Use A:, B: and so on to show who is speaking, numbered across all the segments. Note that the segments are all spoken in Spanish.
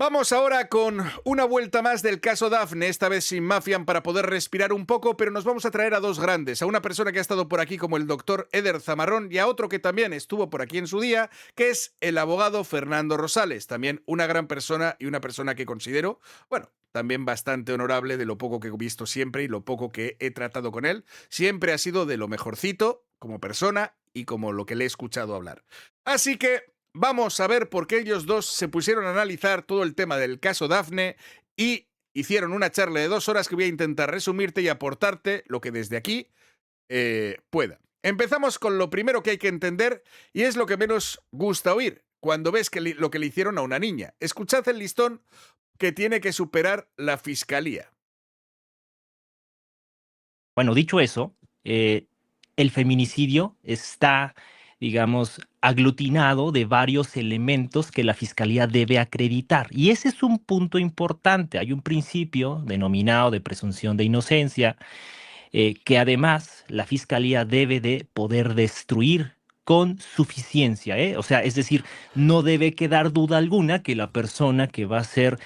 A: Vamos ahora con una vuelta más del caso Dafne, esta vez sin Mafian para poder respirar un poco, pero nos vamos a traer a dos grandes, a una persona que ha estado por aquí como el doctor Eder Zamarrón y a otro que también estuvo por aquí en su día, que es el abogado Fernando Rosales, también una gran persona y una persona que considero, bueno, también bastante honorable de lo poco que he visto siempre y lo poco que he tratado con él. Siempre ha sido de lo mejorcito como persona y como lo que le he escuchado hablar. Así que vamos a ver por qué ellos dos se pusieron a analizar todo el tema del caso Dafne y hicieron una charla de 2 horas que voy a intentar resumirte y aportarte lo que desde aquí pueda. Empezamos con lo primero que hay que entender y es lo que menos gusta oír cuando ves que lo que le hicieron a una niña. Escuchad el listón que tiene que superar la fiscalía.
B: Bueno, dicho eso, el feminicidio está, digamos, aglutinado de varios elementos que la fiscalía debe acreditar. Y ese es un punto importante. Hay un principio denominado de presunción de inocencia que además la fiscalía debe de poder destruir con suficiencia, ¿eh? O sea, es decir, no debe quedar duda alguna que la persona que va a ser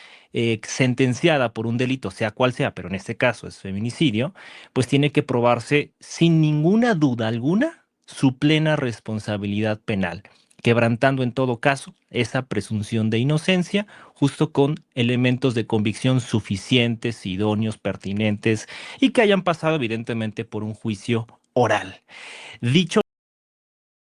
B: sentenciada por un delito, sea cual sea, pero en este caso es feminicidio, pues tiene que probarse sin ninguna duda alguna su plena responsabilidad penal, quebrantando en todo caso esa presunción de inocencia, justo con elementos de convicción suficientes, idóneos, pertinentes y que hayan pasado evidentemente por un juicio oral. Dicho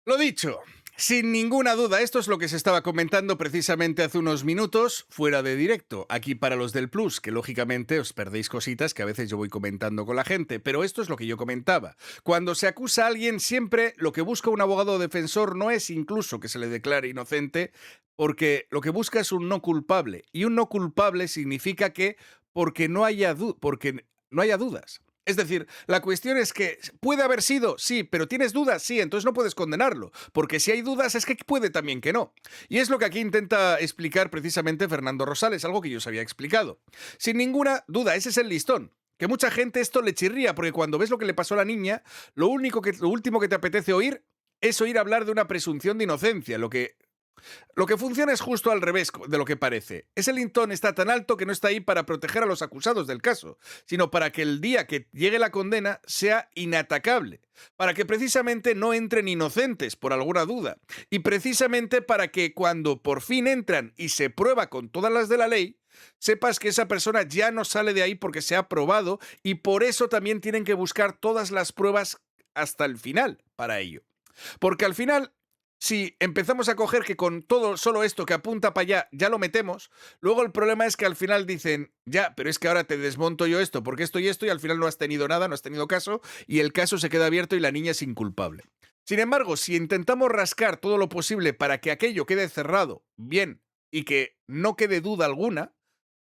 A: Lo dicho, sin ninguna duda, esto es lo que se estaba comentando precisamente hace unos minutos fuera de directo, aquí para los del Plus, que lógicamente os perdéis cositas que a veces yo voy comentando con la gente, pero esto es lo que yo comentaba. Cuando se acusa a alguien, siempre lo que busca un abogado defensor no es incluso que se le declare inocente, porque lo que busca es un no culpable, y un no culpable significa que porque no haya dudas. Es decir, la cuestión es que puede haber sido, sí, pero tienes dudas, sí, entonces no puedes condenarlo, porque si hay dudas es que puede también que no. Y es lo que aquí intenta explicar precisamente Fernando Rosales, algo que yo os había explicado. Sin ninguna duda, ese es el listón. Que mucha gente esto le chirría, porque cuando ves lo que le pasó a la niña, lo último que te apetece oír es oír hablar de una presunción de inocencia, lo que funciona es justo al revés de lo que parece. Ese listón está tan alto que no está ahí para proteger a los acusados del caso, sino para que el día que llegue la condena sea inatacable, para que precisamente no entren inocentes por alguna duda, y precisamente para que cuando por fin entran y se prueba con todas las de la ley, sepas que esa persona ya no sale de ahí porque se ha probado y por eso también tienen que buscar todas las pruebas hasta el final para ello. Porque al final, si empezamos a coger que con todo solo esto que apunta para allá ya lo metemos, luego el problema es que al final dicen, ya, pero es que ahora te desmonto yo esto, porque esto y esto, y al final no has tenido nada, no has tenido caso, y el caso se queda abierto y la niña es inculpable. Sin embargo, si intentamos rascar todo lo posible para que aquello quede cerrado bien y que no quede duda alguna,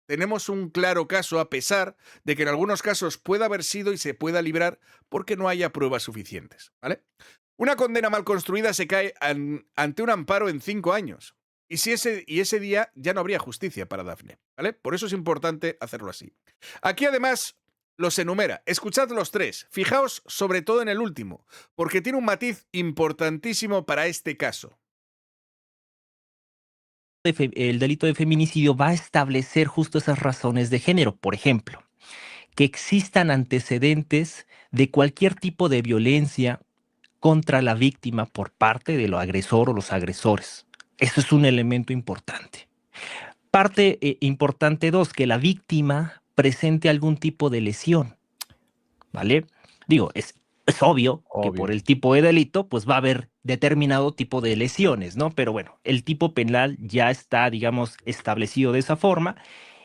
A: tenemos un claro caso a pesar de que en algunos casos pueda haber sido y se pueda librar porque no haya pruebas suficientes, ¿vale? Una condena mal construida se cae ante un amparo en 5 años. Y ese día ya no habría justicia para Dafne, ¿vale? Por eso es importante hacerlo así. Aquí además los enumera. Escuchad los 3. Fijaos sobre todo en el último, porque tiene un matiz importantísimo para este caso.
B: el delito de feminicidio va a establecer justo esas razones de género. Por ejemplo, que existan antecedentes de cualquier tipo de violencia contra la víctima por parte de lo agresor o los agresores. Eso es un elemento importante. Parte importante 2, que la víctima presente algún tipo de lesión, ¿vale? Digo, es obvio que por el tipo de delito, pues va a haber determinado tipo de lesiones, ¿no? Pero bueno, el tipo penal ya está, digamos, establecido de esa forma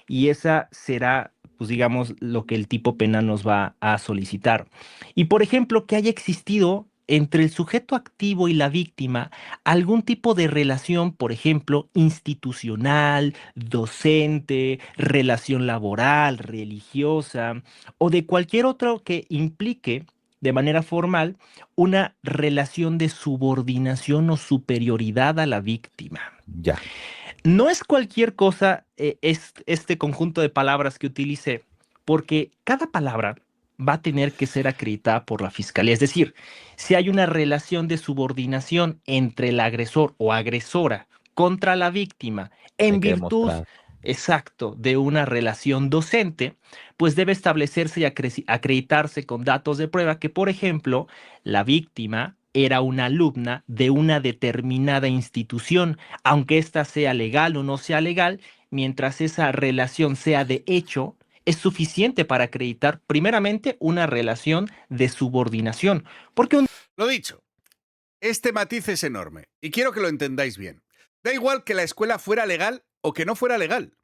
B: y esa será, pues digamos, lo que el tipo penal nos va a solicitar. Y por ejemplo, que haya existido entre el sujeto activo y la víctima algún tipo de relación, por ejemplo, institucional, docente, relación laboral, religiosa o de cualquier otro que implique de manera formal una relación de subordinación o superioridad a la víctima.
C: Ya.
B: No es cualquier cosa este conjunto de palabras que utilicé, porque cada palabra va a tener que ser acreditada por la fiscalía. Es decir, si hay una relación de subordinación entre el agresor o agresora contra la víctima
C: Hay
B: en
C: que
B: virtud
C: demostrar.
B: exacto de una relación docente, pues debe establecerse y acreditarse con datos de prueba que, por ejemplo, la víctima era una alumna de una determinada institución, aunque ésta sea legal o no sea legal, mientras esa relación sea de hecho, es suficiente para acreditar primeramente una relación de subordinación. Porque un
A: Lo dicho, este matiz es enorme y quiero que lo entendáis bien. Da igual que la escuela fuera legal o que no fuera legal.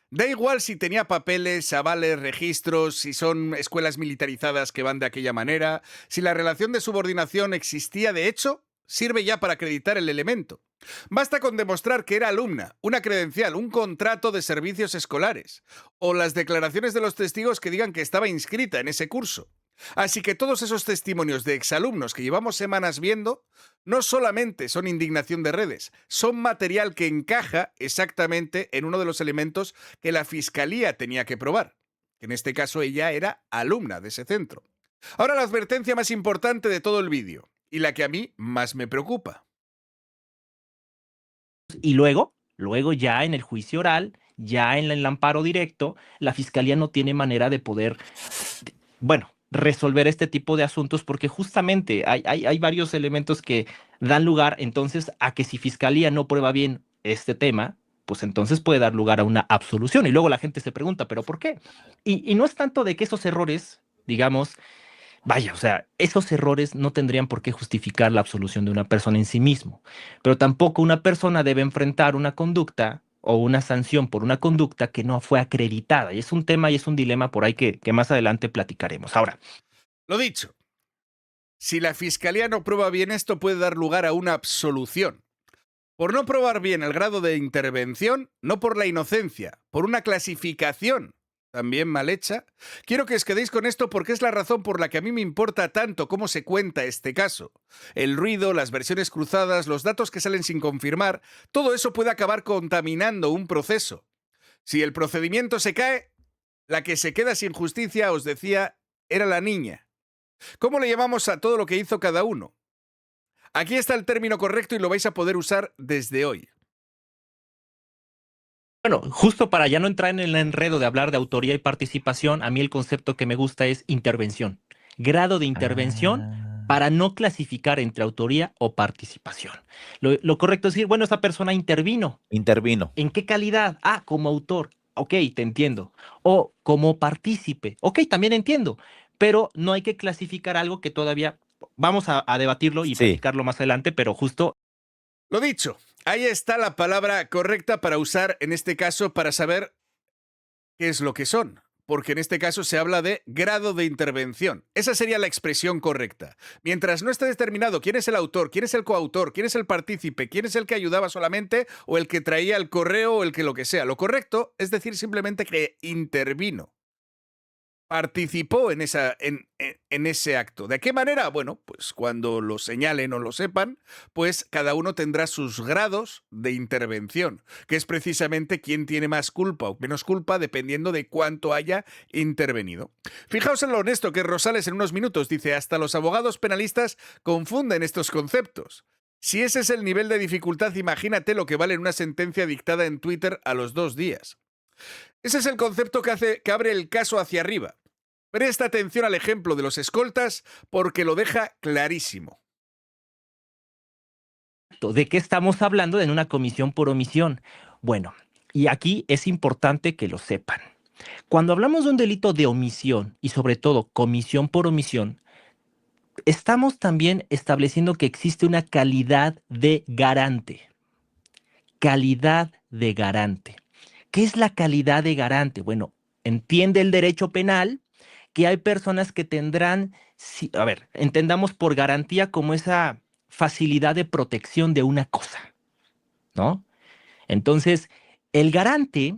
A: Da igual si tenía papeles, avales, registros, si son escuelas militarizadas que van de aquella manera, si la relación de subordinación existía de hecho, sirve ya para acreditar el elemento. Basta con demostrar que era alumna, una credencial, un contrato de servicios escolares, o las declaraciones de los testigos que digan que estaba inscrita en ese curso. Así que todos esos testimonios de exalumnos que llevamos semanas viendo no solamente son indignación de redes, son material que encaja exactamente en uno de los elementos que la fiscalía tenía que probar, que en este caso ella era alumna de ese centro. Ahora la advertencia más importante de todo el vídeo, y la que a mí más me preocupa.
B: Y luego ya en el juicio oral, ya en el amparo directo, la fiscalía no tiene manera de poder, bueno, resolver este tipo de asuntos porque justamente hay varios elementos que dan lugar entonces a que si fiscalía no prueba bien este tema, pues entonces puede dar lugar a una absolución. Y luego la gente se pregunta, ¿pero por qué? Y no es tanto de que esos errores, digamos, vaya, o sea, esos errores no tendrían por qué justificar la absolución de una persona en sí mismo, pero tampoco una persona debe enfrentar una conducta o una sanción por una conducta que no fue acreditada. Y es un tema y es un dilema por ahí que más adelante platicaremos. Ahora,
A: Lo dicho, si la fiscalía no prueba bien esto puede dar lugar a una absolución. Por no probar bien el grado de intervención, no por la inocencia, por una clasificación también mal hecha. Quiero que os quedéis con esto porque es la razón por la que a mí me importa tanto cómo se cuenta este caso. El ruido, las versiones cruzadas, los datos que salen sin confirmar, todo eso puede acabar contaminando un proceso. Si el procedimiento se cae, la que se queda sin justicia, os decía, era la niña. ¿Cómo le llamamos a todo lo que hizo cada uno? Aquí está el término correcto y lo vais a poder usar desde hoy.
B: bueno, justo para ya no entrar en el enredo de hablar de autoría y participación, a mí el concepto que me gusta es intervención. Grado de intervención
C: Ah,
B: para no clasificar entre autoría o participación. Lo correcto es decir, bueno, esa persona intervino.
C: intervino.
B: ¿En qué calidad? Ah, como autor. Ok, te entiendo. O como partícipe. Ok, también entiendo. Pero no hay que clasificar algo que todavía vamos a debatirlo y
C: Sí,
B: platicarlo más adelante, pero justo
A: Lo dicho, ahí está la palabra correcta para usar en este caso para saber qué es lo que son. Porque en este caso se habla de grado de intervención. Esa sería la expresión correcta. Mientras no esté determinado quién es el autor, quién es el coautor, quién es el partícipe, quién es el que ayudaba solamente o el que traía el correo o el que lo que sea. Lo correcto es decir simplemente que intervino. Participó en ese acto. ¿De qué manera? Bueno, pues cuando lo señalen o lo sepan, pues cada uno tendrá sus grados de intervención, que es precisamente quién tiene más culpa o menos culpa dependiendo de cuánto haya intervenido. Fijaos en lo honesto que es Rosales en unos minutos. Dice, hasta los abogados penalistas confunden estos conceptos. Si ese es el nivel de dificultad, imagínate lo que vale una sentencia dictada en Twitter a los 2 días. Ese es el concepto que abre el caso hacia arriba. Presta atención al ejemplo de los escoltas porque lo deja clarísimo.
B: ¿de qué estamos hablando en una comisión por omisión? Bueno, y aquí es importante que lo sepan. Cuando hablamos de un delito de omisión y sobre todo comisión por omisión, estamos también estableciendo que existe una calidad de garante. Calidad de garante. ¿Qué es la calidad de garante? Bueno, entiende el derecho penal que hay personas que tendrán, a ver, entendamos por garantía como esa facilidad de protección de una cosa, ¿no? Entonces, el garante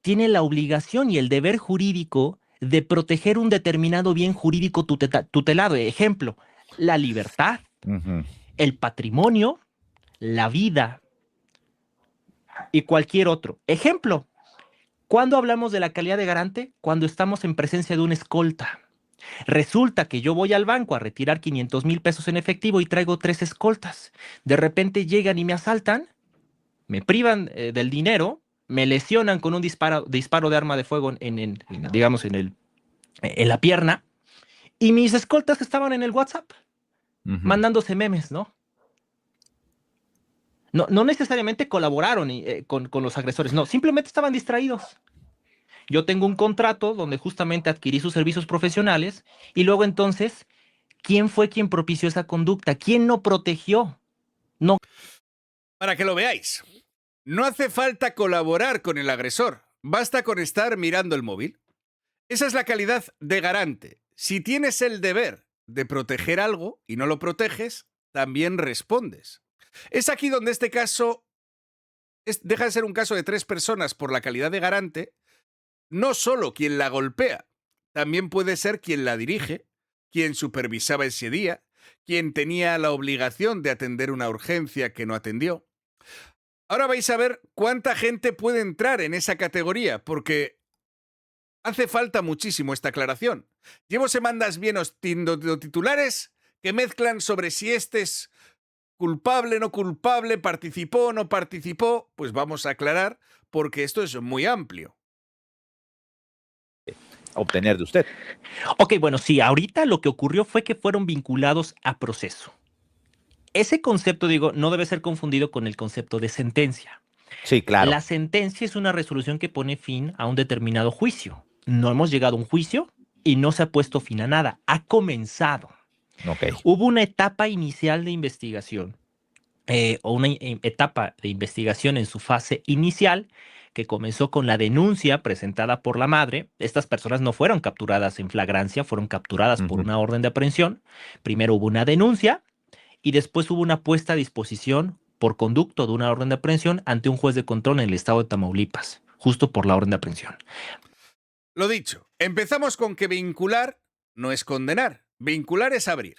B: tiene la obligación y el deber jurídico de proteger un determinado bien jurídico tutelado. Ejemplo, la libertad,
C: ujú,
B: el patrimonio, la vida y cualquier otro. Ejemplo, ¿cuándo hablamos de la calidad de garante? Cuando estamos en presencia de una escolta. Resulta que yo voy al banco a retirar 500,000 pesos en efectivo y traigo 3 escoltas. De repente llegan y me asaltan, me privan del dinero, me lesionan con un disparo de arma de fuego digamos, en la pierna, y mis escoltas estaban en el WhatsApp, mandándose memes, ¿no? No necesariamente colaboraron con los agresores, no, simplemente estaban distraídos. Yo tengo un contrato donde justamente adquirí sus servicios profesionales y luego entonces, ¿quién fue quien propició esa conducta? ¿Quién no protegió? No.
A: Para que lo veáis, no hace falta colaborar con el agresor, basta con estar mirando el móvil. Esa es la calidad de garante. Si tienes el deber de proteger algo y no lo proteges, también respondes. Es aquí donde este caso deja de ser un caso de 3 personas por la calidad de garante. No solo quien la golpea, también puede ser quien la dirige, quien supervisaba ese día, quien tenía la obligación de atender una urgencia que no atendió. Ahora vais a ver cuánta gente puede entrar en esa categoría, porque hace falta muchísimo esta aclaración. Llevo semanas bien hostindo titulares que mezclan sobre si este es culpable, no culpable, participó, no participó. Pues vamos a aclarar, porque esto es muy amplio.
C: Obtener de usted.
B: Ok, bueno, sí, ahorita lo que ocurrió fue que fueron vinculados a proceso. Ese concepto, digo, no debe ser confundido con el concepto de sentencia.
C: Sí, claro.
B: La sentencia es una resolución que pone fin a un determinado juicio. No hemos llegado a un juicio y no se ha puesto fin a nada. Ha comenzado.
C: Okay.
B: Hubo una etapa inicial de investigación o una etapa de investigación en su fase inicial que comenzó con la denuncia presentada por la madre. Estas personas no fueron capturadas en flagrancia, fueron capturadas por una orden de aprehensión. Primero hubo una denuncia y después hubo una puesta a disposición por conducto de una orden de aprehensión ante un juez de control en el estado de Tamaulipas, justo por la orden de aprehensión.
A: Lo dicho, empezamos con que vincular no es condenar, vincular es abrir.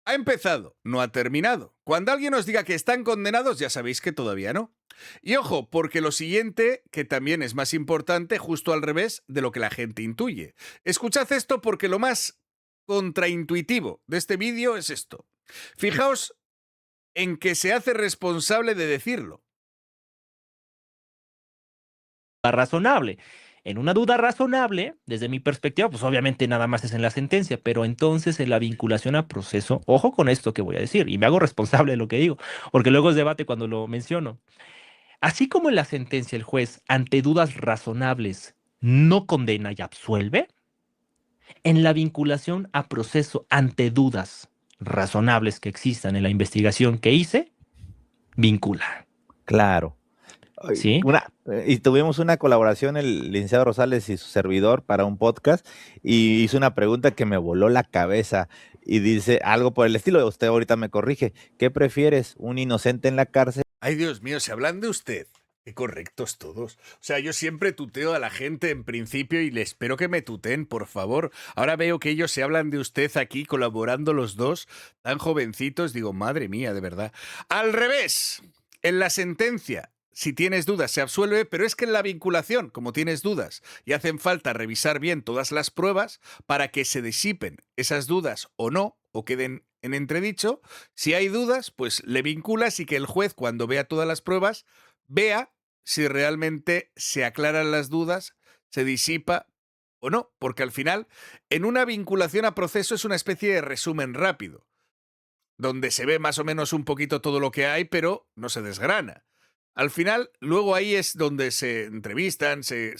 A: Ha empezado, no ha terminado. Cuando alguien os diga que están condenados, ya sabéis que todavía no. Y ojo, porque lo siguiente, que también es más importante, justo al revés de lo que la gente intuye. Escuchad esto porque lo más contraintuitivo de este vídeo es esto. Fijaos en que se hace responsable de decirlo.
B: Razonable. En una duda razonable, desde mi perspectiva, pues obviamente nada más es en la sentencia, pero entonces en la vinculación a proceso, ojo con esto que voy a decir, y me hago responsable de lo que digo, porque luego es debate cuando lo menciono. Así como en la sentencia el juez, ante dudas razonables, no condena y absuelve, en la vinculación a proceso ante dudas razonables que existan en la investigación que hice, vincula.
C: Claro.
B: ¿Sí?
C: Y tuvimos una colaboración el licenciado Rosales y su servidor para un podcast y hizo una pregunta que me voló la cabeza y dice algo por el estilo, usted ahorita me corrige, ¿qué prefieres? ¿Un inocente en la cárcel?
A: Ay, Dios mío, se hablan de usted. Qué correctos todos. O sea, yo siempre tuteo a la gente en principio y le espero que me tuteen, por favor. Ahora veo que ellos se hablan de usted aquí colaborando los dos, tan jovencitos. Digo, madre mía, de verdad. Al revés, en la sentencia, si tienes dudas se absuelve, pero es que en la vinculación, como tienes dudas y hacen falta revisar bien todas las pruebas para que se disipen esas dudas o no, o queden en entredicho, si hay dudas, pues le vinculas y que el juez, cuando vea todas las pruebas, vea si realmente se aclaran las dudas, se disipa o no, porque al final, en una vinculación a proceso es una especie de resumen rápido, donde se ve más o menos un poquito todo lo que hay, pero no se desgrana. Al final, luego ahí es donde se entrevistan, se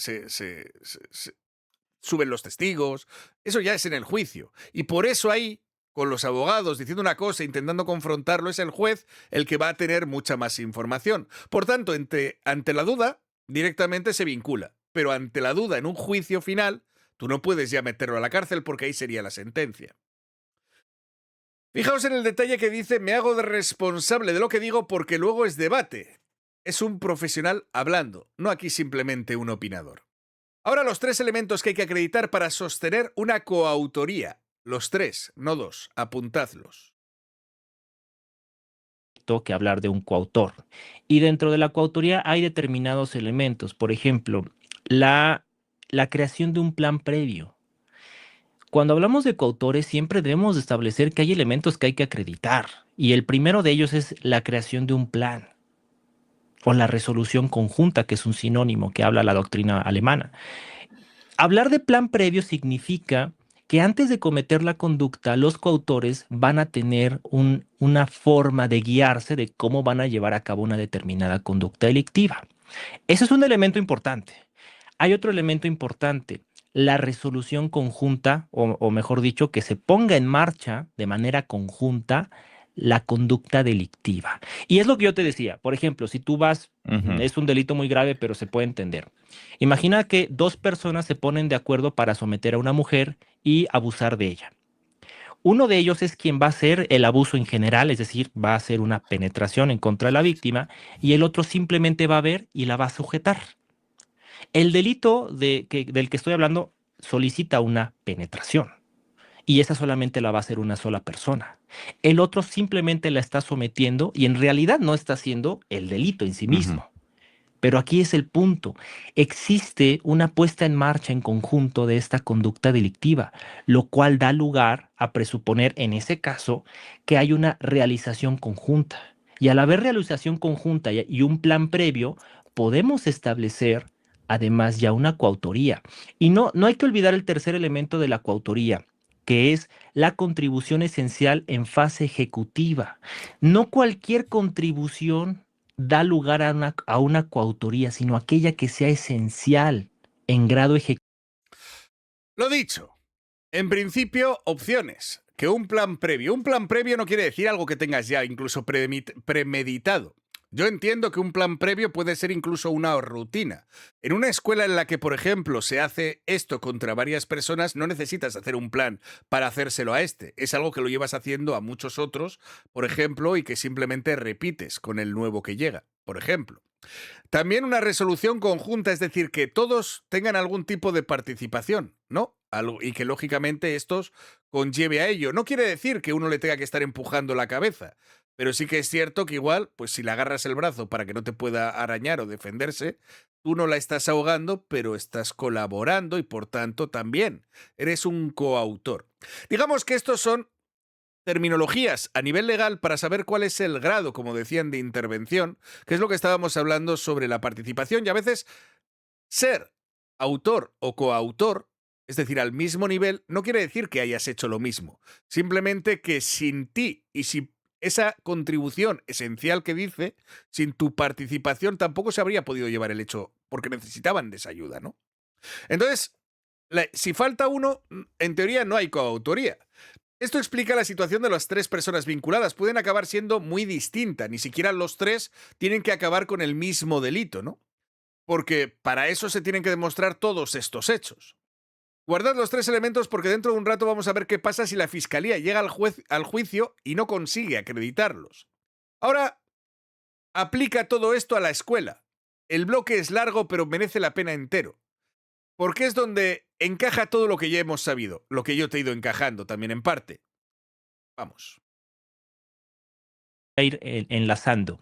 A: suben los testigos, eso ya es en el juicio. Y por eso ahí, con los abogados diciendo una cosa, intentando confrontarlo, es el juez el que va a tener mucha más información. Por tanto, ante la duda, directamente se vincula. Pero ante la duda en un juicio final, tú no puedes ya meterlo a la cárcel porque ahí sería la sentencia. Fijaos en el detalle que dice, me hago responsable de lo que digo porque luego es debate. Es un profesional hablando, no aquí simplemente un opinador. Ahora los 3 elementos que hay que acreditar para sostener una coautoría. Los 3, no 2. Apuntadlos.
B: Que hablar de un coautor. Y dentro de la coautoría hay determinados elementos. Por ejemplo, la creación de un plan previo. Cuando hablamos de coautores siempre debemos establecer que hay elementos que hay que acreditar. Y el primero de ellos es la creación de un plan. o la resolución conjunta, que es un sinónimo que habla la doctrina alemana. Hablar de plan previo significa que antes de cometer la conducta, los coautores van a tener una forma de guiarse de cómo van a llevar a cabo una determinada conducta delictiva. Ese es un elemento importante. Hay otro elemento importante, la resolución conjunta, o mejor dicho, que se ponga en marcha de manera conjunta la conducta delictiva. Y es lo que yo te decía. Por ejemplo, si tú vas, es un delito muy grave, pero se puede entender. Imagina que dos personas se ponen de acuerdo para someter a una mujer y abusar de ella. Uno de ellos es quien va a hacer el abuso en general, es decir, va a hacer una penetración en contra de la víctima, y el otro simplemente va a ver y la va a sujetar. El delito del que estoy hablando solicita una penetración y esa solamente la va a hacer una sola persona. El otro simplemente la está sometiendo y en realidad no está haciendo el delito en sí mismo. Pero aquí es el punto. Existe una puesta en marcha en conjunto de esta conducta delictiva, lo cual da lugar a presuponer en ese caso que hay una realización conjunta. Y al haber realización conjunta y un plan previo, podemos establecer además ya una coautoría. Y no hay que olvidar el tercer elemento de la coautoría, que es la contribución esencial en fase ejecutiva. No cualquier contribución da lugar a una coautoría, sino aquella que sea esencial en grado ejecutivo.
A: Lo dicho, en principio, opciones. Que un plan previo. Un plan previo no quiere decir algo que tengas ya incluso premeditado. Yo entiendo que un plan previo puede ser incluso una rutina. En una escuela en la que, por ejemplo, se hace esto contra varias personas, no necesitas hacer un plan para hacérselo a este. Es algo que lo llevas haciendo a muchos otros, por ejemplo, y que simplemente repites con el nuevo que llega, por ejemplo. También una resolución conjunta, es decir, que todos tengan algún tipo de participación, ¿no? Y que lógicamente estos conlleve a ello. No quiere decir que uno le tenga que estar empujando la cabeza, pero sí que es cierto que igual, pues si le agarras el brazo para que no te pueda arañar o defenderse, tú no la estás ahogando, pero estás colaborando y por tanto también eres un coautor. Digamos que estos son terminologías a nivel legal para saber cuál es el grado, como decían, de intervención, que es lo que estábamos hablando sobre la participación, y a veces ser autor o coautor, es decir, al mismo nivel, no quiere decir que hayas hecho lo mismo, simplemente que sin ti y sin esa contribución esencial que dice, sin tu participación tampoco se habría podido llevar el hecho, porque necesitaban de esa ayuda, ¿no? Entonces, si falta uno, en teoría no hay coautoría. Esto explica la situación de las tres personas vinculadas. Pueden acabar siendo muy distintas. Ni siquiera los tres tienen que acabar con el mismo delito, ¿no? Porque para eso se tienen que demostrar todos estos hechos. Guardad los tres elementos porque dentro de un rato vamos a ver qué pasa si la fiscalía llega al juicio y no consigue acreditarlos. Ahora, aplica todo esto a la escuela. El bloque es largo, pero merece la pena entero. Porque es donde encaja todo lo que ya hemos sabido, lo que yo te he ido encajando también en parte. Vamos.
B: A ir enlazando.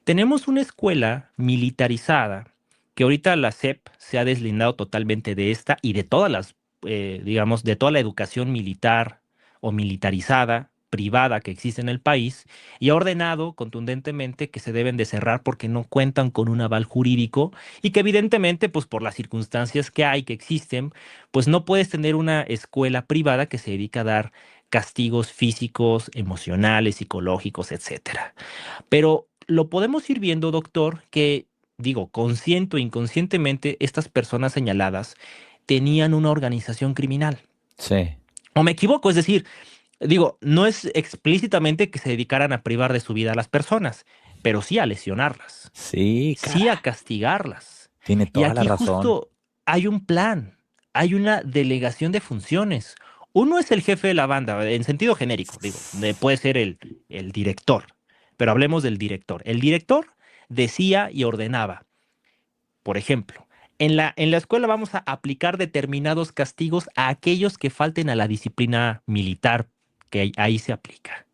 B: Tenemos una escuela militarizada que ahorita la SEP se ha deslindado totalmente de esta y de todas las, digamos, de toda la educación militar o militarizada privada que existe en el país y ha ordenado contundentemente que se deben de cerrar porque no cuentan con un aval jurídico y que evidentemente, pues por las circunstancias que hay, que existen, pues no puedes tener una escuela privada que se dedica a dar castigos físicos, emocionales, psicológicos, etcétera. Pero lo podemos ir viendo, doctor, que, digo, consciente o inconscientemente, estas personas señaladas tenían una organización criminal.
C: Sí.
B: ¿O me equivoco? Es decir, digo, no es explícitamente que se dedicaran a privar de su vida a las personas, pero sí a lesionarlas,
C: Sí,
B: sí a
C: cara.
B: castigarlas.
C: Tiene
B: Y
C: toda la
B: aquí
C: razón.
B: justo hay un plan, hay una delegación de funciones. Uno es el jefe de la banda, en sentido genérico, digo, puede ser el director, pero hablemos del director. El director decía y ordenaba, por ejemplo, en la escuela vamos a aplicar determinados castigos a aquellos que falten a la disciplina militar, que ahí se aplica.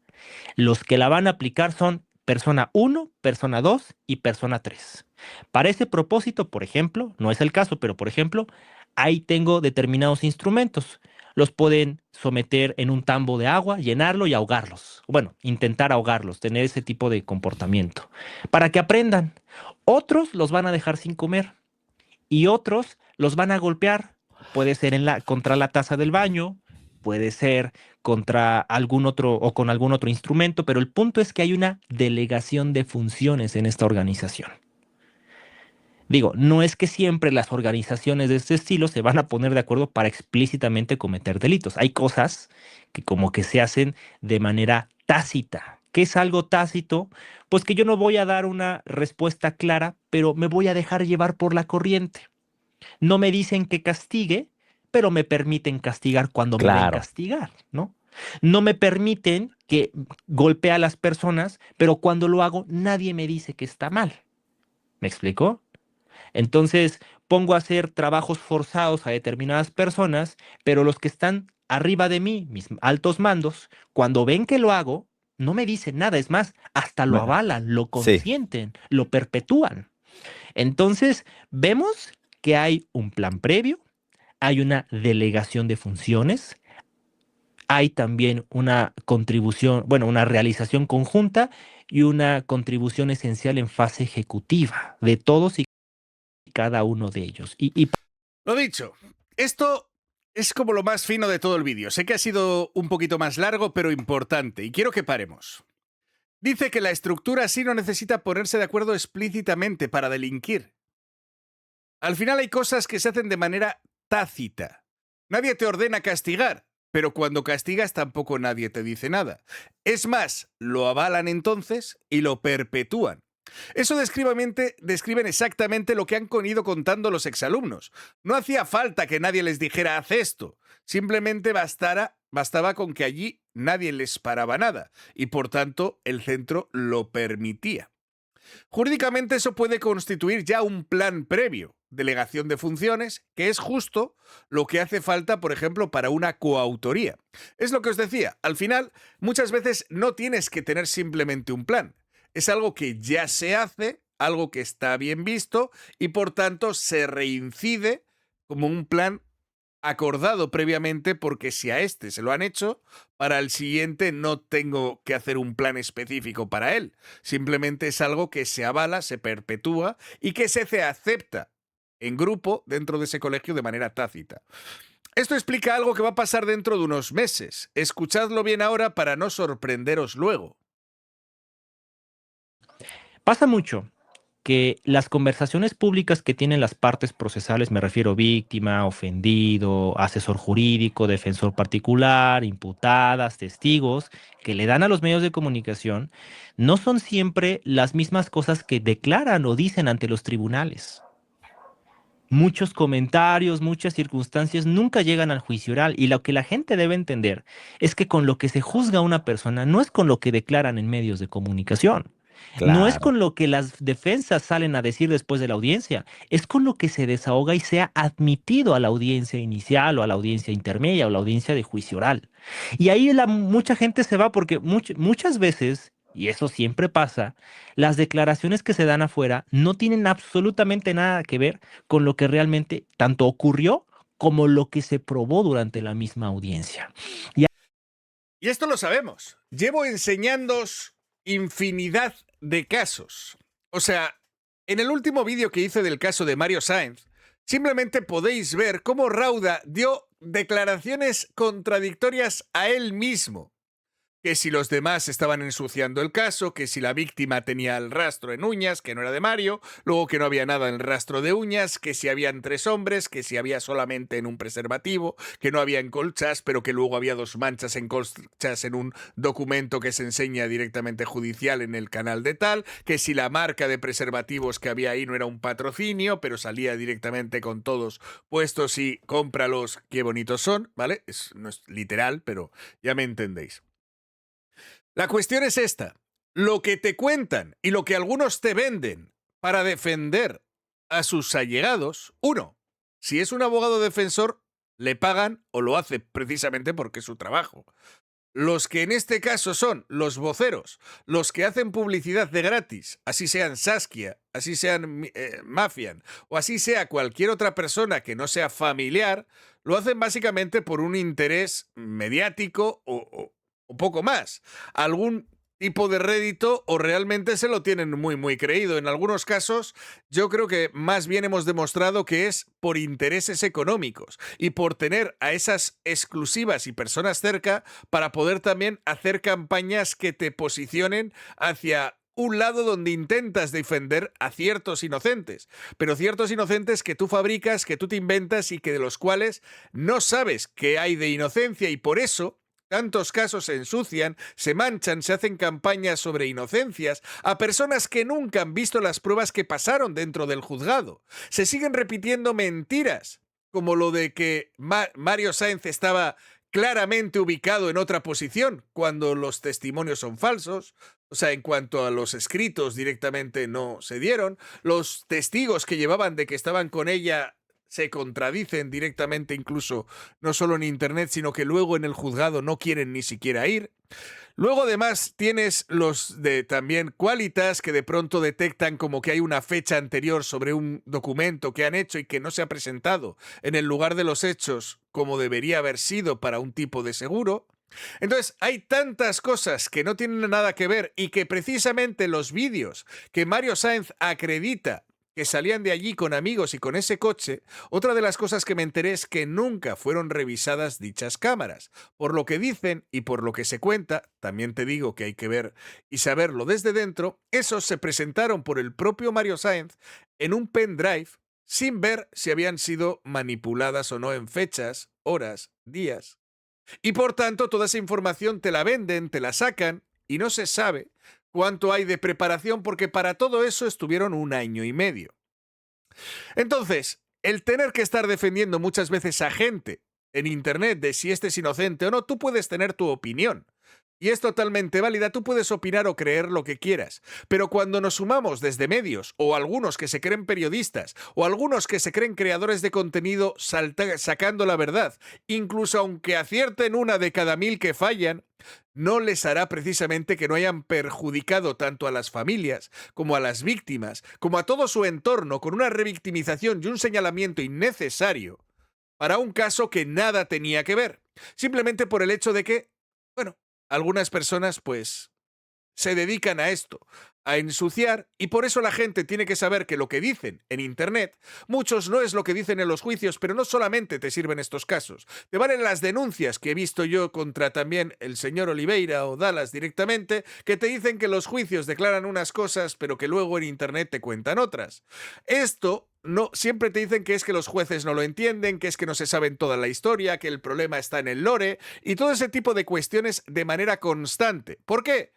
B: Los que la van a aplicar son persona 1, persona 2 y persona 3. Para ese propósito, por ejemplo, no es el caso, pero por ejemplo, ahí tengo determinados instrumentos. los pueden someter en un tambo de agua, llenarlo y ahogarlos. Bueno, intentar ahogarlos, tener ese tipo de comportamiento, para que aprendan. Otros los van a dejar sin comer y otros los van a golpear. Puede ser contra la taza del baño, puede ser contra algún otro o con algún otro instrumento, pero el punto es que hay una delegación de funciones en esta organización. Digo, no es que siempre las organizaciones de este estilo se van a poner de acuerdo para explícitamente cometer delitos. Hay cosas que como que se hacen de manera tácita. ¿Qué es algo tácito? Pues que yo no voy a dar una respuesta clara, pero me voy a dejar llevar por la corriente. No me dicen que castigue, pero me permiten castigar cuando me ven
C: Claro.
B: castigar, ¿no? No me permiten que golpee a las personas, pero cuando lo hago nadie me dice que está mal. ¿Me explicó? Entonces pongo a hacer trabajos forzados a determinadas personas, pero los que están arriba de mí, mis altos mandos, cuando ven que lo hago, no me dicen nada. Es más, hasta lo
C: Bueno,
B: avalan, lo
C: sí,
B: consienten, lo perpetúan. Entonces vemos que hay un plan previo, hay una delegación de funciones, hay también una contribución, bueno, una realización conjunta y una contribución esencial en fase ejecutiva de todos y cada uno de ellos.
A: Lo dicho, esto es como lo más fino de todo el vídeo. Sé que ha sido un poquito más largo, pero importante, y quiero que paremos. Dice que la estructura así no necesita ponerse de acuerdo explícitamente para delinquir. Al final hay cosas que se hacen de manera tácita. Nadie te ordena castigar, pero cuando castigas tampoco nadie te dice nada. Es más, lo avalan entonces y lo perpetúan. Eso describen exactamente lo que han ido contando los exalumnos. No hacía falta que nadie les dijera haz esto. Simplemente bastaba con que allí nadie les paraba nada y por tanto el centro lo permitía. Jurídicamente eso puede constituir ya un plan previo, delegación de funciones, que es justo lo que hace falta, por ejemplo, para una coautoría. Es lo que os decía, al final muchas veces no tienes que tener simplemente un plan. Es algo que ya se hace, algo que está bien visto y por tanto se reincide como un plan acordado previamente, porque si a este se lo han hecho, para el siguiente no tengo que hacer un plan específico para él. Simplemente es algo que se avala, se perpetúa y que se acepta en grupo dentro de ese colegio de manera tácita. Esto explica algo que va a pasar dentro de unos meses. Escuchadlo bien ahora para no sorprenderos luego.
B: Pasa mucho que las conversaciones públicas que tienen las partes procesales, me refiero víctima, ofendido, asesor jurídico, defensor particular, imputadas, testigos, que le dan a los medios de comunicación, no son siempre las mismas cosas que declaran o dicen ante los tribunales. Muchos comentarios, muchas circunstancias nunca llegan al juicio oral y lo que la gente debe entender es que con lo que se juzga a una persona no es con lo que declaran en medios de comunicación. No es
C: claro.
B: con lo que las defensas salen a decir después de la audiencia, es con lo que se desahoga y sea admitido a la audiencia inicial o a la audiencia intermedia o a la audiencia de juicio oral. Y ahí mucha gente se va porque muchas veces, y eso siempre pasa, las declaraciones que se dan afuera no tienen absolutamente nada que ver con lo que realmente tanto ocurrió como lo que se probó durante la misma audiencia.
A: Y esto lo sabemos. Llevo enseñándoos infinidad de casos. O sea, en el último vídeo que hice del caso de Mario Sáenz, simplemente podéis ver cómo Rauda dio declaraciones contradictorias a él mismo. Que si los demás estaban ensuciando el caso, que si la víctima tenía el rastro en uñas, que no era de Mario, luego que no había nada en el rastro de uñas, que si habían 3 hombres, que si había solamente en un preservativo, que no había en colchas, pero que luego había 2 manchas en colchas en un documento que se enseña directamente judicial en el canal de tal, que si la marca de preservativos que había ahí no era un patrocinio, pero salía directamente con todos puestos y cómpralos, qué bonitos son, ¿vale? No es literal, pero ya me entendéis. La cuestión es esta. Lo que te cuentan y lo que algunos te venden para defender a sus allegados, uno, si es un abogado defensor, le pagan o lo hace precisamente porque es su trabajo. los que en este caso son los voceros, los que hacen publicidad de gratis, así sean Saskia, así sean Mafian, o así sea cualquier otra persona que no sea familiar, lo hacen básicamente por un interés mediático o poco más. Algún tipo de rédito o realmente se lo tienen muy creído. En algunos casos yo creo que más bien hemos demostrado que es por intereses económicos y por tener a esas exclusivas y personas cerca para poder también hacer campañas que te posicionen hacia un lado donde intentas defender a ciertos inocentes, pero ciertos inocentes que tú fabricas, que tú te inventas y que de los cuales no sabes qué hay de inocencia, y por eso tantos casos se ensucian, se manchan, se hacen campañas sobre inocencias a personas que nunca han visto las pruebas que pasaron dentro del juzgado. Se siguen repitiendo mentiras, como lo de que Mario Sáenz estaba claramente ubicado en otra posición cuando los testimonios son falsos. O sea, en cuanto a los escritos directamente no se dieron. Los testigos que llevaban de que estaban con ella se contradicen directamente, incluso no solo en internet, sino que luego en el juzgado no quieren ni siquiera ir. Luego además tienes los de también Qualitas, que de pronto detectan como que hay una fecha anterior sobre un documento que han hecho y que no se ha presentado en el lugar de los hechos como debería haber sido para un tipo de seguro. Entonces, hay tantas cosas que no tienen nada que ver y que precisamente los vídeos que Mario Sáenz acredita que salían de allí con amigos y con ese coche, otra de las cosas que me enteré es que nunca fueron revisadas dichas cámaras. Por lo que dicen y por lo que se cuenta, también te digo que hay que ver y saberlo desde dentro, esos se presentaron por el propio Mario Sáenz en un pendrive sin ver si habían sido manipuladas o no en fechas, horas, días. Y por tanto, toda esa información te la venden, te la sacan y no se sabe cuánto hay de preparación porque para todo eso estuvieron 1 año y medio. Entonces, el tener que estar defendiendo muchas veces a gente en internet de si este es inocente o no, tú puedes tener tu opinión. Y es totalmente válida, tú puedes opinar o creer lo que quieras, pero cuando nos sumamos desde medios, o algunos que se creen periodistas, o algunos que se creen creadores de contenido sacando la verdad, incluso aunque acierten 1 de cada 1000 que fallan, no les hará precisamente que no hayan perjudicado tanto a las familias, como a las víctimas, como a todo su entorno, con una revictimización y un señalamiento innecesario para un caso que nada tenía que ver, simplemente por el hecho de que, bueno, algunas personas pues se dedican a esto, a ensuciar, y por eso la gente tiene que saber que lo que dicen en internet, muchos no es lo que dicen en los juicios, pero no solamente te sirven estos casos, te valen las denuncias que he visto yo contra también el señor Oliveira o Dallas directamente, que te dicen que los juicios declaran unas cosas, pero que luego en internet te cuentan otras. Esto no, siempre te dicen que es que los jueces no lo entienden, que es que no se saben toda la historia, que el problema está en el lore y todo ese tipo de cuestiones de manera constante. ¿Por qué?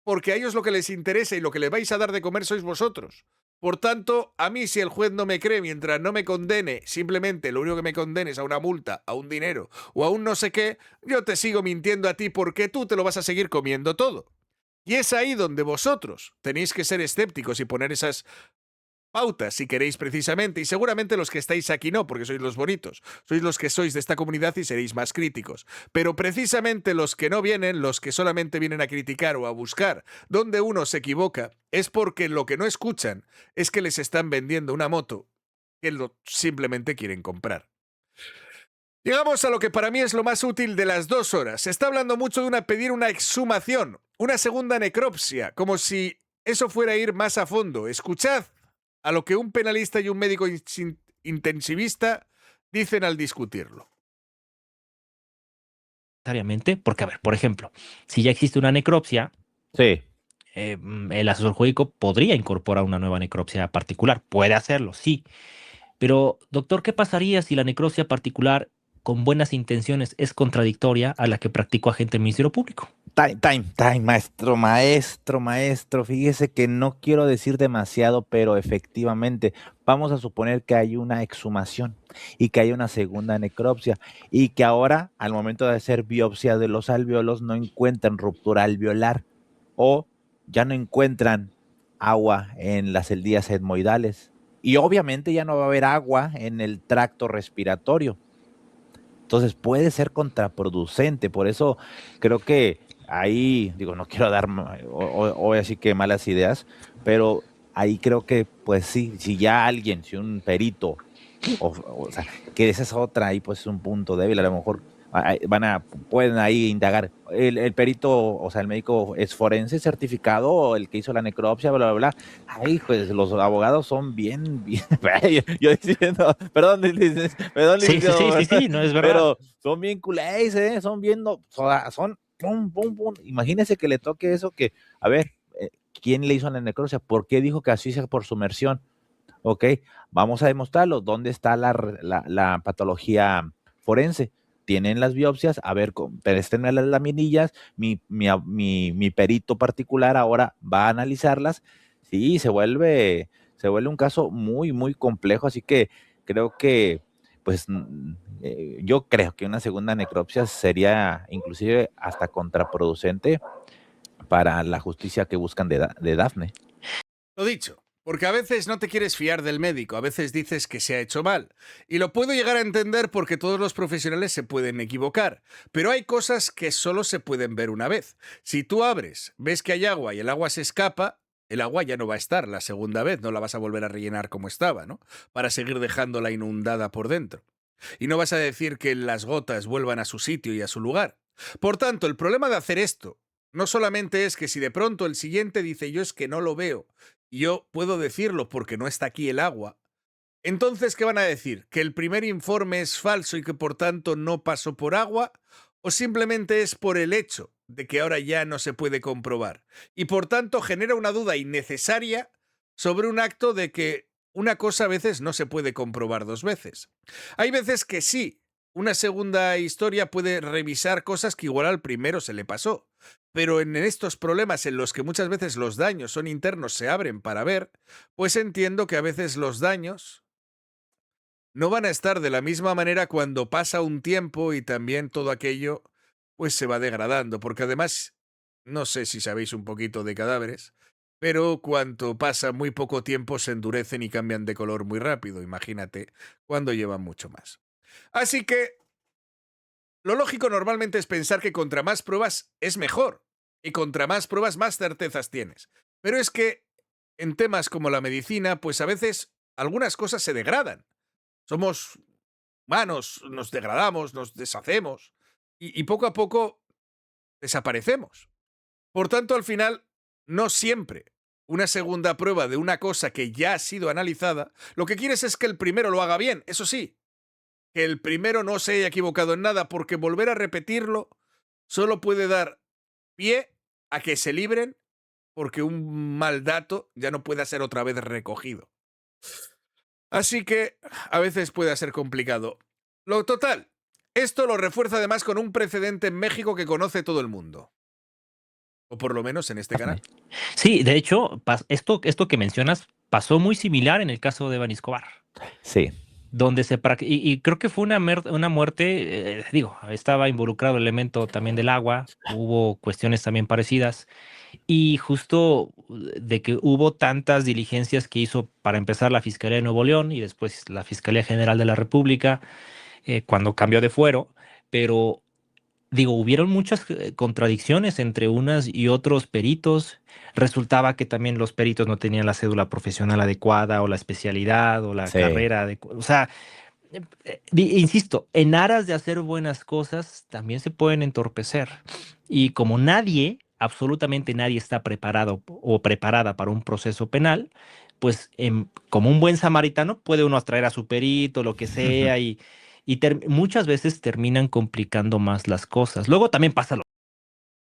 A: Porque a ellos lo que les interesa y lo que les vais a dar de comer sois vosotros. Por tanto, a mí si el juez no me cree mientras no me condene, simplemente lo único que me condene es a una multa, a un dinero o a un no sé qué, yo te sigo mintiendo a ti porque tú te lo vas a seguir comiendo todo. Y es ahí donde vosotros tenéis que ser escépticos y poner esas pautas, si queréis precisamente, y seguramente los que estáis aquí no, porque sois los bonitos, sois los que sois de esta comunidad y seréis más críticos, pero precisamente los que no vienen, los que solamente vienen a criticar o a buscar donde uno se equivoca, es porque lo que no escuchan es que les están vendiendo una moto que simplemente quieren comprar. Llegamos a lo que para mí es lo más útil de las 2 horas. Se está hablando mucho de pedir una exhumación, una segunda necropsia, como si eso fuera a ir más a fondo. Escuchad a lo que un penalista y un médico intensivista dicen al discutirlo.
B: Porque, a ver, por ejemplo, si ya existe una necropsia,
C: Sí.
B: El asesor jurídico podría incorporar una nueva necropsia particular. Puede hacerlo, sí. Pero, doctor, ¿qué pasaría si la necropsia particular con buenas intenciones es contradictoria a la que practicó agente del Ministerio Público?
C: Time, maestro. Fíjese que no quiero decir demasiado, pero efectivamente, vamos a suponer que hay una exhumación y que hay una segunda necropsia y que ahora, al momento de hacer biopsia de los alvéolos, no encuentran ruptura alveolar o ya no encuentran agua en las celdillas etmoidales y obviamente ya no va a haber agua en el tracto respiratorio. Entonces puede ser contraproducente. Por eso creo que ahí, digo, no quiero dar o así que malas ideas, pero ahí creo que, pues sí, si ya alguien, si un perito, o sea, que esa es otra, ahí pues es un punto débil, a lo mejor pueden ahí indagar. El perito, o sea, el médico es forense certificado, o el que hizo la necropsia, bla, bla, bla. Ay, pues los abogados son bien, yo diciendo, perdón,
B: Sí, sí, sí, sí, sí, no es verdad.
C: pero son bien culés, son bien, son, pum, pum, pum. Imagínese que le toque eso que, a ver, ¿quién le hizo la necropsia? ¿Por qué dijo que así sea por sumersión? Ok, vamos a demostrarlo. ¿Dónde está la patología forense? Tienen las biopsias, a ver, préstenme las laminillas, mi perito particular ahora va a analizarlas. Sí, se vuelve un caso muy, muy complejo, así que creo que, pues, yo creo que una segunda necropsia sería inclusive hasta contraproducente para la justicia que buscan de Dafne.
A: Lo dicho, porque a veces no te quieres fiar del médico, a veces dices que se ha hecho mal. Y lo puedo llegar a entender porque todos los profesionales se pueden equivocar, pero hay cosas que solo se pueden ver una vez. Si tú abres, ves que hay agua y el agua se escapa, el agua ya no va a estar la segunda vez, no la vas a volver a rellenar como estaba, ¿no? Para seguir dejándola inundada por dentro. Y no vas a decir que las gotas vuelvan a su sitio y a su lugar. Por tanto, el problema de hacer esto no solamente es que si de pronto el siguiente dice yo es que no lo veo, y yo puedo decirlo porque no está aquí el agua, entonces ¿qué van a decir? ¿Que el primer informe es falso y que por tanto no pasó por agua? ¿O simplemente es por el hecho de que ahora ya no se puede comprobar? Y por tanto genera una duda innecesaria sobre un acto de que una cosa a veces no se puede comprobar dos veces. Hay veces que sí, una segunda historia puede revisar cosas que igual al primero se le pasó. Pero en estos problemas en los que muchas veces los daños son internos se abren para ver, pues entiendo que a veces los daños no van a estar de la misma manera cuando pasa un tiempo y también todo aquello pues se va degradando, porque además, no sé si sabéis un poquito de cadáveres, pero cuanto pasa muy poco tiempo se endurecen y cambian de color muy rápido, imagínate cuando llevan mucho más. Así que lo lógico normalmente es pensar que contra más pruebas es mejor, y contra más pruebas más certezas tienes. Pero es que en temas como la medicina, pues a veces algunas cosas se degradan. Somos humanos, nos degradamos, nos deshacemos y poco a poco desaparecemos. Por tanto, al final, no siempre una segunda prueba de una cosa que ya ha sido analizada, lo que quieres es que el primero lo haga bien, eso sí, que el primero no se haya equivocado en nada, porque volver a repetirlo solo puede dar pie a que se libren porque un mal dato ya no pueda ser otra vez recogido. Así que a veces puede ser complicado. Lo total, esto lo refuerza además con un precedente en México que conoce todo el mundo. O por lo menos en este canal.
B: Dafne. Sí, de hecho, esto que mencionas pasó muy similar en el caso de Evan Escobar,
C: Sí.
B: donde y creo que fue una muerte, digo, estaba involucrado el elemento también del agua, hubo cuestiones también parecidas, y justo de que hubo tantas diligencias que hizo para empezar la Fiscalía de Nuevo León y después la Fiscalía General de la República, cuando cambió de fuero, pero digo, hubieron muchas contradicciones entre unas y otros peritos. Resultaba que también los peritos no tenían la cédula profesional adecuada o la especialidad o la
C: Sí.
B: carrera adecuada. O sea, insisto, en aras de hacer buenas cosas también se pueden entorpecer. Y como nadie, absolutamente nadie está preparado o preparada para un proceso penal, pues como un buen samaritano puede uno atraer a su perito, lo que sea, y muchas veces terminan complicando más las cosas. Luego también pasa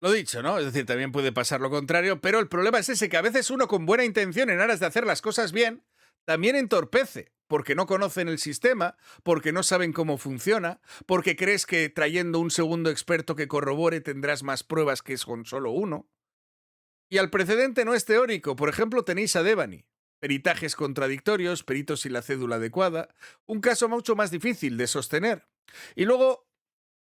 A: Lo dicho, ¿no? Es decir, también puede pasar lo contrario, pero el problema es ese, que a veces uno con buena intención en aras de hacer las cosas bien, también entorpece, porque no conocen el sistema, porque no saben cómo funciona, porque crees que trayendo un segundo experto que corrobore tendrás más pruebas que con solo uno. Y al precedente no es teórico. Por ejemplo, tenéis a Devani. Peritajes contradictorios, peritos sin la cédula adecuada, un caso mucho más difícil de sostener. Y luego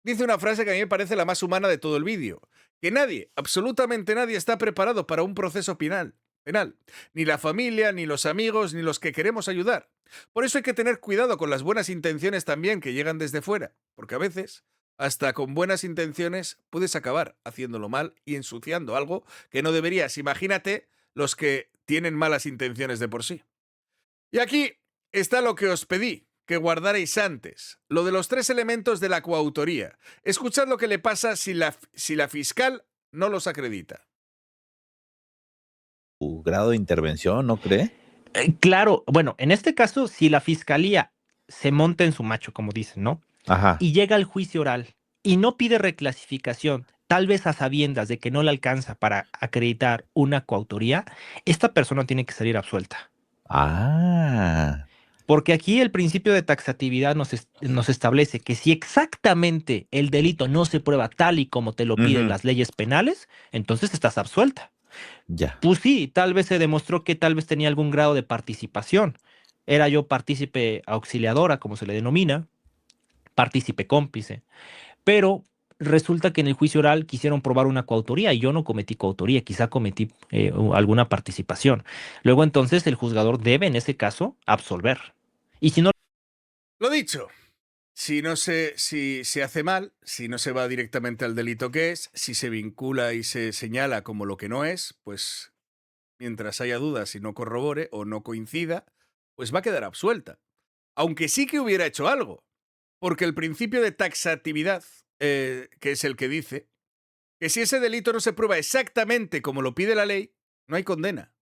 A: dice una frase que a mí me parece la más humana de todo el vídeo, que nadie, absolutamente nadie, está preparado para un proceso penal. penal. Ni la familia, ni los amigos, ni los que queremos ayudar. Por eso hay que tener cuidado con las buenas intenciones también que llegan desde fuera, porque a veces, hasta con buenas intenciones, puedes acabar haciéndolo mal y ensuciando algo que no deberías. Imagínate los que tienen malas intenciones de por sí. Y aquí está lo que os pedí, que guardarais antes, lo de los 3 elementos de la coautoría. Escuchad lo que le pasa si la fiscal no los acredita.
C: Su grado de intervención, ¿no cree?
B: Claro, bueno, en este caso, si la fiscalía se monta en su macho, como dicen, ¿no?
C: Ajá.
B: Y llega al juicio oral y no pide reclasificación, tal vez a sabiendas de que no le alcanza para acreditar una coautoría, esta persona tiene que salir absuelta.
C: Ah,
B: Porque aquí el principio de taxatividad nos establece que si exactamente el delito no se prueba tal y como te lo piden
C: ujú,
B: las leyes penales, entonces estás absuelta.
C: ya.
B: Pues sí, tal vez se demostró que tal vez tenía algún grado de participación. Era yo partícipe auxiliadora, como se le denomina, partícipe cómplice. Pero resulta que en el juicio oral quisieron probar una coautoría y yo no cometí coautoría, quizá cometí alguna participación. Luego entonces el juzgador debe en ese caso absolver. Y si no...
A: Lo dicho, si se hace mal, si no se va directamente al delito que es, si se vincula y se señala como lo que no es, pues mientras haya dudas y no corrobore o no coincida, pues va a quedar absuelta. Aunque sí que hubiera hecho algo, porque el principio de taxatividad, que es el que dice que si ese delito no se prueba exactamente como lo pide la ley, no hay condena.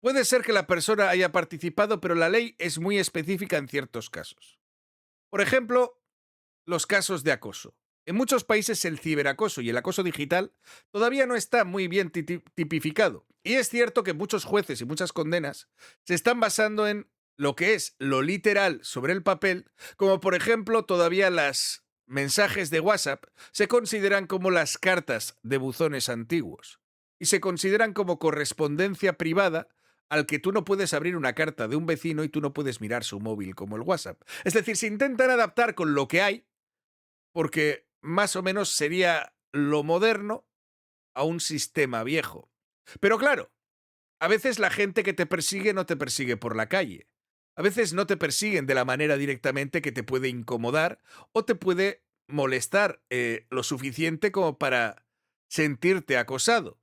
A: Puede ser que la persona haya participado, pero la ley es muy específica en ciertos casos. Por ejemplo, los casos de acoso. En muchos países el ciberacoso y el acoso digital todavía no está muy bien tipificado. Y es cierto que muchos jueces y muchas condenas se están basando en lo que es lo literal sobre el papel, como por ejemplo todavía las mensajes de WhatsApp se consideran como las cartas de buzones antiguos y se consideran como correspondencia privada al que tú no puedes abrir una carta de un vecino y tú no puedes mirar su móvil como el WhatsApp. Es decir, se intentan adaptar con lo que hay, porque más o menos sería lo moderno a un sistema viejo. Pero claro, a veces la gente que te persigue no te persigue por la calle. A veces no te persiguen de la manera directamente que te puede incomodar o te puede molestar lo suficiente como para sentirte acosado.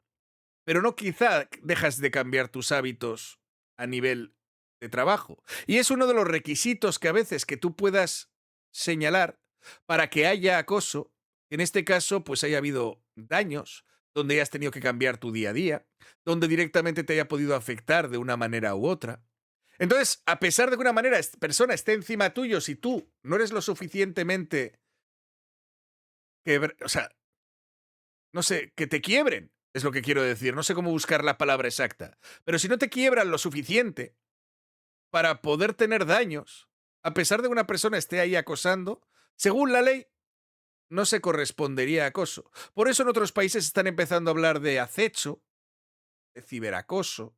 A: Pero no quizá dejas de cambiar tus hábitos a nivel de trabajo. Y es uno de los requisitos que a veces que tú puedas señalar para que haya acoso, en este caso pues haya habido daños, donde hayas tenido que cambiar tu día a día, donde directamente te haya podido afectar de una manera u otra. Entonces, a pesar de que una persona esté encima tuyo, si tú no eres lo suficientemente o sea, no sé, que te quiebren, es lo que quiero decir. No sé cómo buscar la palabra exacta. Pero si no te quiebran lo suficiente para poder tener daños, a pesar de que una persona esté ahí acosando, según la ley, no se correspondería a acoso. Por eso en otros países están empezando a hablar de acecho, de ciberacoso,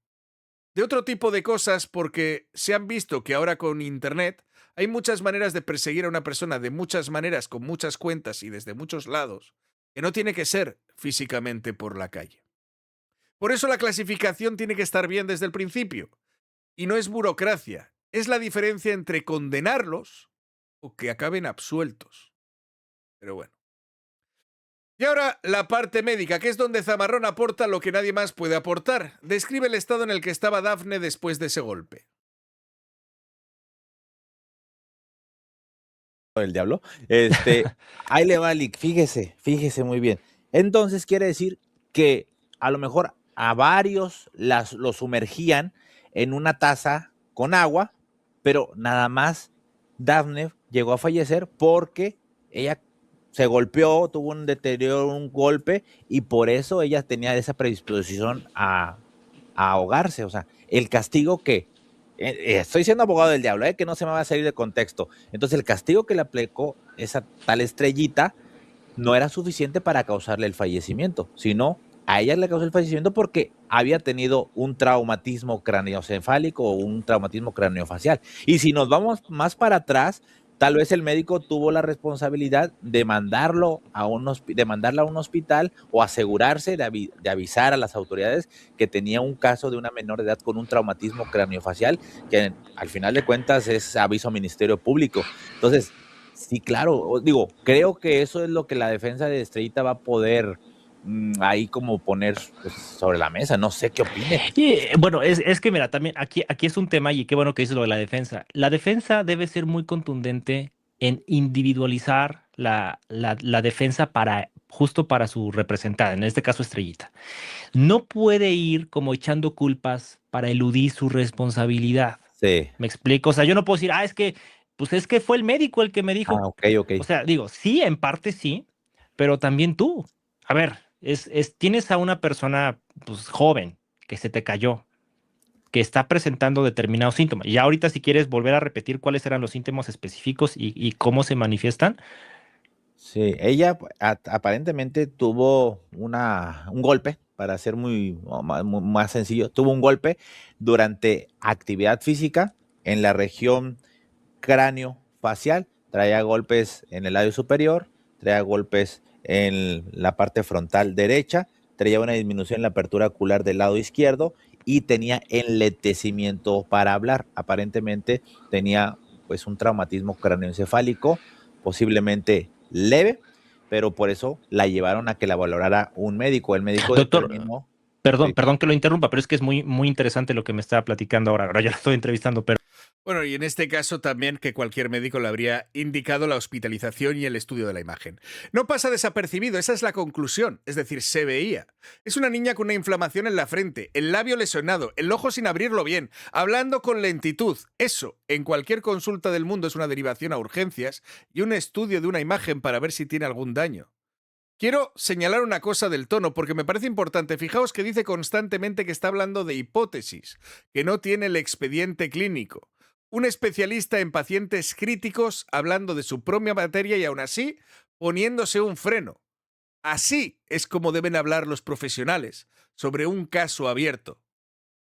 A: de otro tipo de cosas, porque se han visto que ahora con Internet hay muchas maneras de perseguir a una persona de muchas maneras, con muchas cuentas y desde muchos lados, que no tiene que ser físicamente por la calle. Por eso la clasificación tiene que estar bien desde el principio. Y no es burocracia, es la diferencia entre condenarlos o que acaben absueltos. Pero bueno. Y ahora la parte médica, que es donde Zamarrón aporta lo que nadie más puede aportar. Describe el estado en el que estaba Dafne después de ese golpe.
C: El diablo. Ahí le va, Lick, fíjese muy bien. Entonces quiere decir que a lo mejor a varios lo sumergían en una taza con agua, pero nada más Dafne llegó a fallecer porque ella se golpeó, tuvo un deterioro, un golpe, y por eso ella tenía esa predisposición a ahogarse. O sea, el castigo que estoy siendo abogado del diablo, que no se me va a salir de contexto. Entonces, el castigo que le aplicó esa tal estrellita no era suficiente para causarle el fallecimiento, sino a ella le causó el fallecimiento porque había tenido un traumatismo craneoencefálico o un traumatismo craneofacial. Y si nos vamos más para atrás, Tal vez el médico tuvo la responsabilidad de mandarlo de mandarla a un hospital o asegurarse de avisar a las autoridades que tenía un caso de una menor de edad con un traumatismo craneofacial, que al final de cuentas es aviso a Ministerio Público. Entonces, sí, claro, digo, creo que eso es lo que la defensa de Estrellita va a poder ahí como poner pues, sobre la mesa. No sé qué opine.
B: Y bueno, es que mira, también aquí es un tema y qué bueno que dices lo de la defensa. La defensa debe ser muy contundente en individualizar la defensa para justo para su representada, en este caso Estrellita. No puede ir como echando culpas para eludir su responsabilidad.
C: Sí.
B: ¿Me explico? O sea, yo no puedo decir, pues es que fue el médico el que me
C: Ah,
B: dijo.
C: ok, ok.
B: O sea, digo, sí, en parte sí, pero también tú. A ver, tienes a una persona pues, joven que se te cayó, que está presentando determinados síntomas. Y ya ahorita si quieres volver a repetir cuáles eran los síntomas específicos y cómo se manifiestan.
C: Sí, ella aparentemente tuvo un golpe, para ser más sencillo, tuvo un golpe durante actividad física en la región cráneo facial, traía golpes en el labio superior, traía golpes en la parte frontal derecha, traía una disminución en la apertura ocular del lado izquierdo y tenía enlentecimiento para hablar. Aparentemente tenía pues un traumatismo cráneoencefálico, posiblemente leve, pero por eso la llevaron a que la valorara un médico. El médico
B: Doctor,
C: determinó.
B: perdón,
C: Sí.
B: perdón que lo interrumpa, pero es que es muy, muy interesante lo que me está platicando ahora. Ahora ya lo estoy entrevistando, pero
A: Bueno, y en este caso también que cualquier médico le habría indicado la hospitalización y el estudio de la imagen. No pasa desapercibido, esa es la conclusión, es decir, se veía. Es una niña con una inflamación en la frente, el labio lesionado, el ojo sin abrirlo bien, hablando con lentitud. Eso, en cualquier consulta del mundo, es una derivación a urgencias y un estudio de una imagen para ver si tiene algún daño. Quiero señalar una cosa del tono porque me parece importante. Fijaos que dice constantemente que está hablando de hipótesis, que no tiene el expediente clínico. Un especialista en pacientes críticos hablando de su propia materia y aún así poniéndose un freno. Así es como deben hablar los profesionales sobre un caso abierto,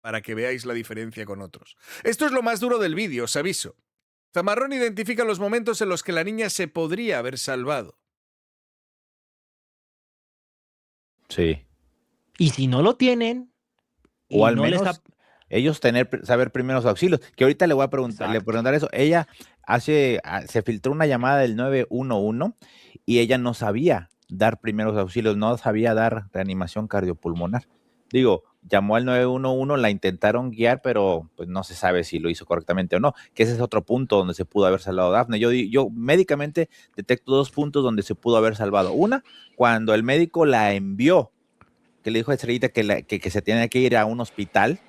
A: para que veáis la diferencia con otros. Esto es lo más duro del vídeo, os aviso. Zamarrón identifica los momentos en los que la niña se podría haber salvado.
C: Sí.
B: y si no lo tienen
C: O
B: y
C: al
B: no les ha...
C: menos ellos saber primeros auxilios. Que ahorita le voy a
B: Exacto.
C: preguntar eso. Ella se filtró una llamada del 911 y ella no sabía dar primeros auxilios, no sabía dar reanimación cardiopulmonar. Digo, llamó al 911, la intentaron guiar, pero pues no se sabe si lo hizo correctamente o no, que ese es otro punto donde se pudo haber salvado Dafne. Yo médicamente detecto dos puntos donde se pudo haber salvado. Una, cuando el médico la envió, que le dijo a Estrellita que se tiene que ir a un hospital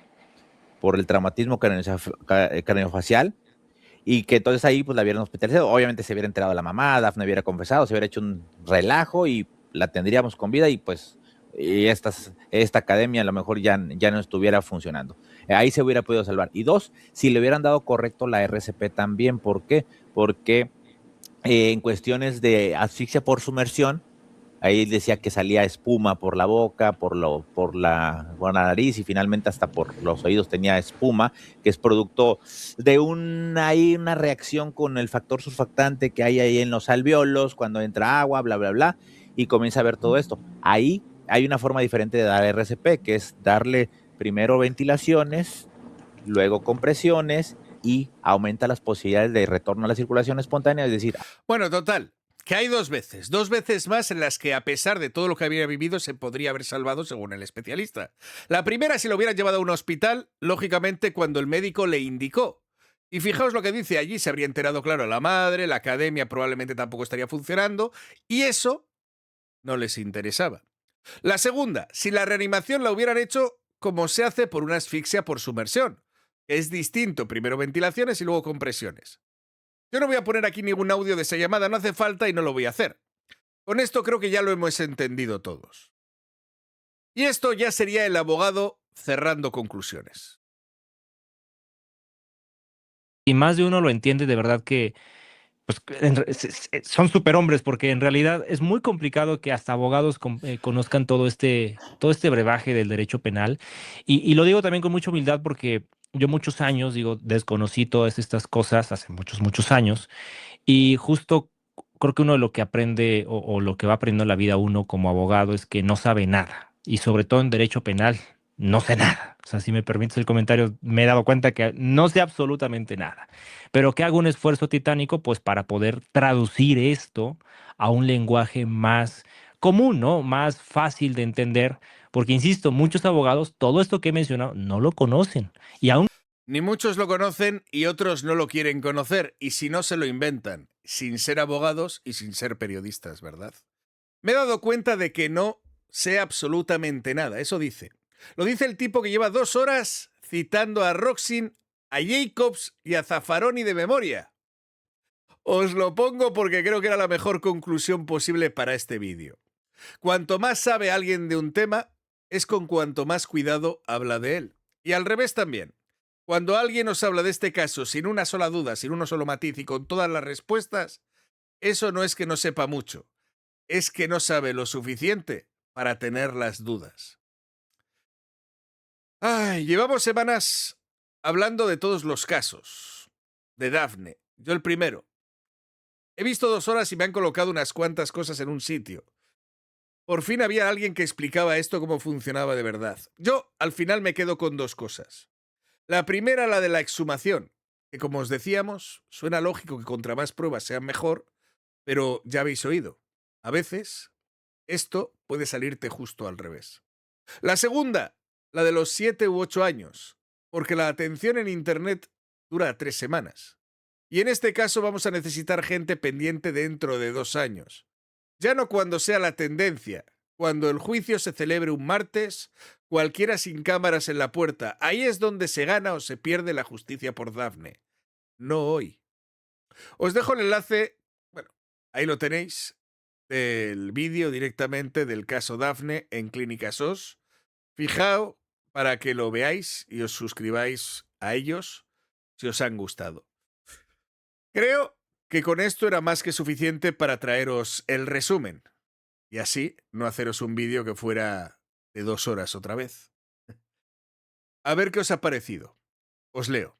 C: por el traumatismo craneofacial y que entonces ahí pues la hubieran hospitalizado. Obviamente se hubiera enterado la mamá, Dafne hubiera confesado, se hubiera hecho un relajo y la tendríamos con vida y pues esta academia a lo mejor ya no estuviera funcionando. Ahí se hubiera podido salvar. Y dos, si le hubieran dado correcto la RCP también. ¿Por qué? Porque en cuestiones de asfixia por sumersión, ahí decía que salía espuma por la boca, por la nariz y finalmente hasta por los oídos tenía espuma, que es producto de una reacción con el factor surfactante que hay ahí en los alvéolos cuando entra agua, bla, bla, bla, y comienza a ver todo esto. Ahí hay una forma diferente de dar RCP, que es darle primero ventilaciones, luego compresiones y aumenta las posibilidades de retorno a la circulación espontánea, es decir,
A: Bueno, total, que hay dos veces más en las que a pesar de todo lo que había vivido se podría haber salvado según el especialista. La primera si lo hubieran llevado a un hospital, lógicamente cuando el médico le indicó. Y fijaos lo que dice allí, se habría enterado claro la madre, la academia probablemente tampoco estaría funcionando, y eso no les interesaba. La segunda, si la reanimación la hubieran hecho como se hace por una asfixia por sumersión. Es distinto, primero ventilaciones y luego compresiones. Yo no voy a poner aquí ningún audio de esa llamada, no hace falta y no lo voy a hacer. Con esto creo que ya lo hemos entendido todos. Y esto ya sería el abogado cerrando conclusiones.
B: Y más de uno lo entiende de verdad que pues, son superhombres porque en realidad es muy complicado que hasta abogados conozcan todo este brebaje del derecho penal. Y lo digo también con mucha humildad porque yo muchos años, digo, desconocí todas estas cosas hace muchos, muchos años. Y justo creo que uno de lo que aprende o lo que va aprendiendo en la vida uno como abogado es que no sabe nada. Y sobre todo en derecho penal, no sé nada. O sea, si me permites el comentario, me he dado cuenta que no sé absolutamente nada. Pero que hago un esfuerzo titánico pues para poder traducir esto a un lenguaje más común, ¿no? Más fácil de entender. Porque, insisto, muchos abogados, todo esto que he mencionado, no lo conocen. Y aún
A: Ni muchos lo conocen y otros no lo quieren conocer, y si no se lo inventan, sin ser abogados y sin ser periodistas, ¿verdad? Me he dado cuenta de que no sé absolutamente nada, eso dice. Lo dice el tipo que lleva 2 horas citando a Roxin, a Jacobs y a Zaffaroni de memoria. Os lo pongo porque creo que era la mejor conclusión posible para este vídeo. Cuanto más sabe alguien de un tema, es con cuanto más cuidado habla de él. Y al revés también. Cuando alguien os habla de este caso sin una sola duda, sin un solo matiz y con todas las respuestas, eso no es que no sepa mucho, es que no sabe lo suficiente para tener las dudas. Ay, llevamos semanas hablando de todos los casos. De Daphne, yo el primero. He visto 2 horas y me han colocado unas cuantas cosas en un sitio. Por fin había alguien que explicaba esto cómo funcionaba de verdad. Yo, al final, me quedo con 2 cosas. La primera, la de la exhumación, que como os decíamos, suena lógico que contra más pruebas sean mejor, pero ya habéis oído. A veces, esto puede salirte justo al revés. La segunda, la de los 7 u 8 años, porque la atención en Internet dura 3 semanas. Y en este caso vamos a necesitar gente pendiente dentro de 2 años. Ya no cuando sea la tendencia, cuando el juicio se celebre un martes, cualquiera sin cámaras en la puerta. Ahí es donde se gana o se pierde la justicia por Daphne. No hoy. Os dejo el enlace, bueno, ahí lo tenéis, del vídeo directamente del caso Daphne en Clínica SOS. Fijaos para que lo veáis y os suscribáis a ellos si os han gustado. Creo que con esto era más que suficiente para traeros el resumen y así no haceros un vídeo que fuera de 2 horas otra vez. A ver qué os ha parecido. Os leo.